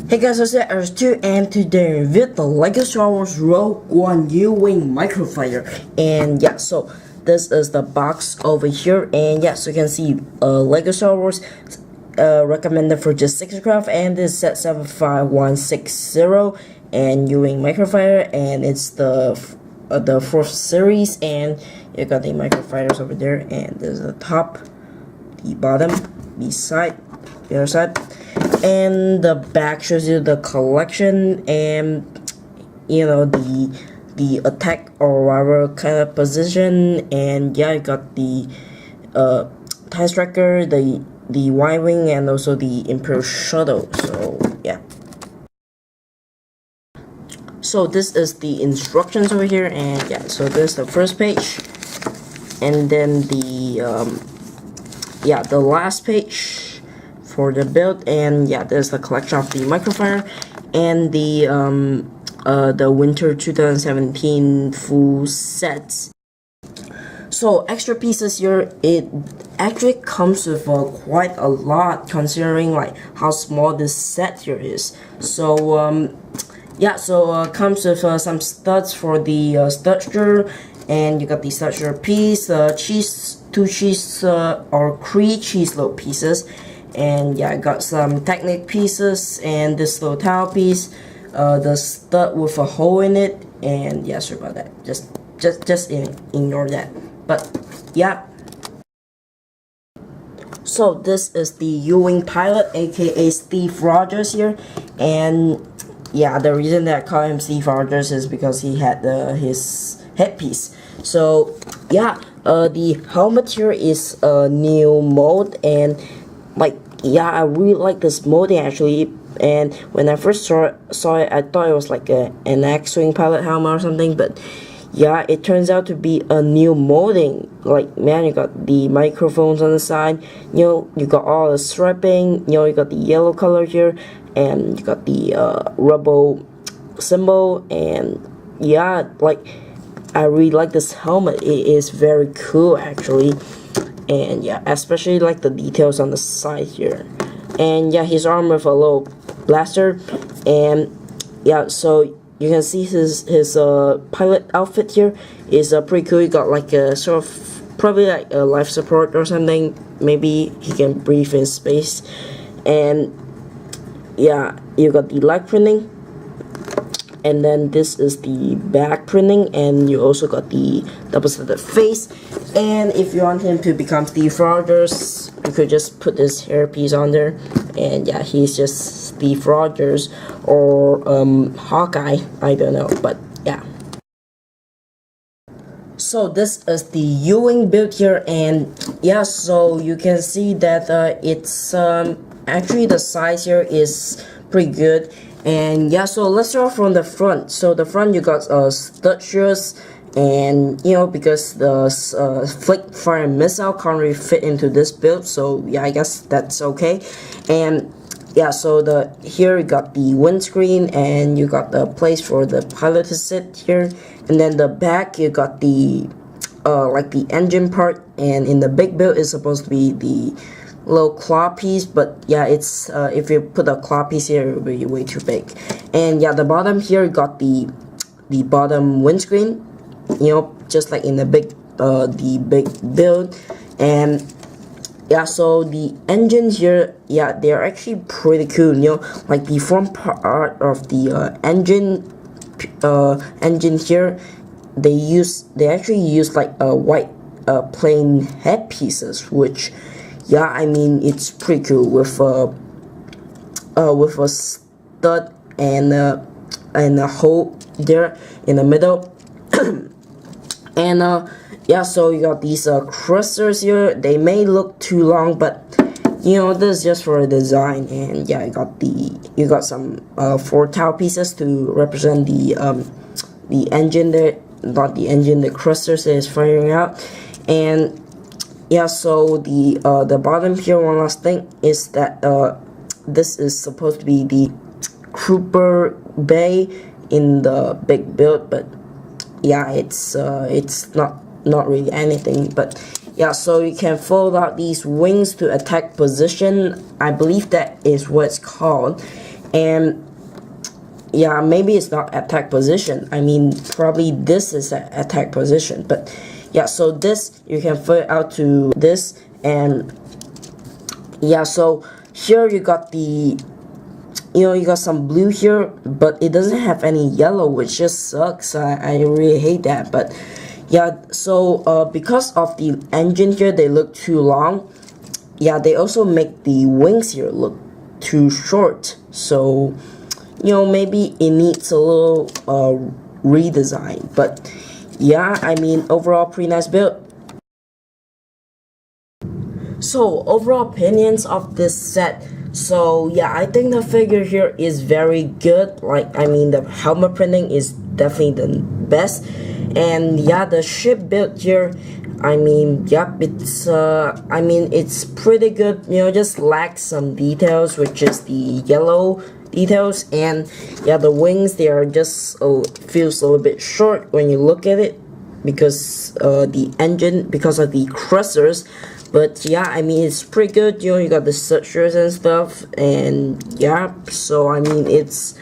Hey guys, it's Earth2 and today with the LEGO Star Wars Rogue One U-Wing Microfighter. And yeah, so this is the box over here, and yeah, so you can see LEGO Star Wars recommended for just 6 aircraft, and this is set 75160 and U-Wing Microfighter, and it's the 4th series, and you got the Microfighters over there, and there's the top, the bottom, the side, the other side. And the back shows you the collection and, you know, the attack or whatever kind of position. And yeah, you got the TIE Striker, the Y-Wing, and also the Imperial Shuttle. So yeah. So this is the instructions over here, and yeah, so this is the first page, and then the the last page for the build. And yeah, there's the collection of the Microfighter and the winter 2017 full sets. So extra pieces here, it actually comes with quite a lot considering like how small this set here is. So yeah, so comes with some studs for the studster, and you got the studster piece, two cheese or 3 cheese load pieces. And yeah, I got some Technic pieces and this little towel piece, the stud with a hole in it, and yeah, sorry about that. Just ignore that. But yeah. So this is the U-Wing pilot, aka Steve Rogers here, and yeah, the reason that I call him Steve Rogers is because he had his headpiece. So yeah, the helmet here is a new mold, and like, yeah, I really like this molding actually. And when I first saw it, I thought it was like an X-Wing pilot helmet or something, but yeah, it turns out to be a new molding. Like, man, you got the microphones on the side, you know, you got all the striping, you know, you got the yellow color here, and you got the rebel symbol. And yeah, like, I really like this helmet. It is very cool actually. And yeah, especially like the details on the side here. And yeah, he's armed with a little blaster. And yeah, so you can see his pilot outfit here is pretty cool. He got like a sort of probably like a life support or something. Maybe he can breathe in space. And yeah, you got the leg printing, and then this is the back printing, and you also got the double-sided face. And if you want him to become Steve Rogers, you could just put this hairpiece on there, and yeah, he's just Steve Rogers or Hawkeye, I don't know, but yeah. So this is the U-Wing build here, and yeah, so you can see that it's actually the size here is pretty good. And yeah, so let's start from the front. So the front, you got stud shears, and you know, because the flick fire missile can't really fit into this build, so yeah, I guess that's okay. And yeah, so here you got the windscreen, and you got the place for the pilot to sit here, and then the back you got the like the engine part, and in the big build is supposed to be the little claw piece, but yeah, it's if you put a claw piece here, it will be way too big. And yeah, the bottom here, you got the bottom windscreen, you know, just like in the big build. And yeah, so the engines here, yeah, they're actually pretty cool, you know, like the front part of the engine here, they actually use like a white plain head pieces, which yeah, I mean, it's pretty cool with a stud and a hole there in the middle. And yeah, so you got these thrusters here. They may look too long, but you know, this is just for a design. And yeah, you got some 4 towel pieces to represent the engine there, not the engine, the thrusters that is firing out. And yeah, so the bottom here, one last thing is that this is supposed to be the trooper bay in the big build, but yeah, it's not really anything. But yeah, so you can fold out these wings to attack position. I believe that is what it's called. And yeah, maybe it's not attack position. I mean, probably this is an attack position. But yeah, so this, you can fold out to this. And yeah, so here you got the, you got some blue here, but it doesn't have any yellow, which just sucks. I really hate that. But yeah, so because of the engine here, they look too long. Yeah, they also make the wings here look too short. So, maybe it needs a little redesign. But yeah, I mean, overall pretty nice build. So overall opinions of this set. So yeah, I think the figure here is very good. Like, I mean, the helmet printing is definitely the best. And yeah, the ship build here, I mean, yep, it's I mean, it's pretty good. Just lacks some details, which is the yellow details. And yeah, the wings, they are just feels a little bit short when you look at it, because the engine, because of the thrusters. But yeah, I mean, it's pretty good. You got the structures and stuff, and yeah, so I mean, it's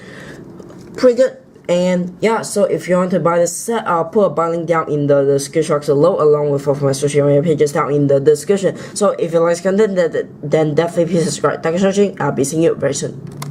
pretty good. And yeah, so if you want to buy the set, I'll put a buy link down in the description box below, along with all of my social media pages down in the description. So if you like this content, then definitely please subscribe. Thanks for watching. I'll be seeing you very soon.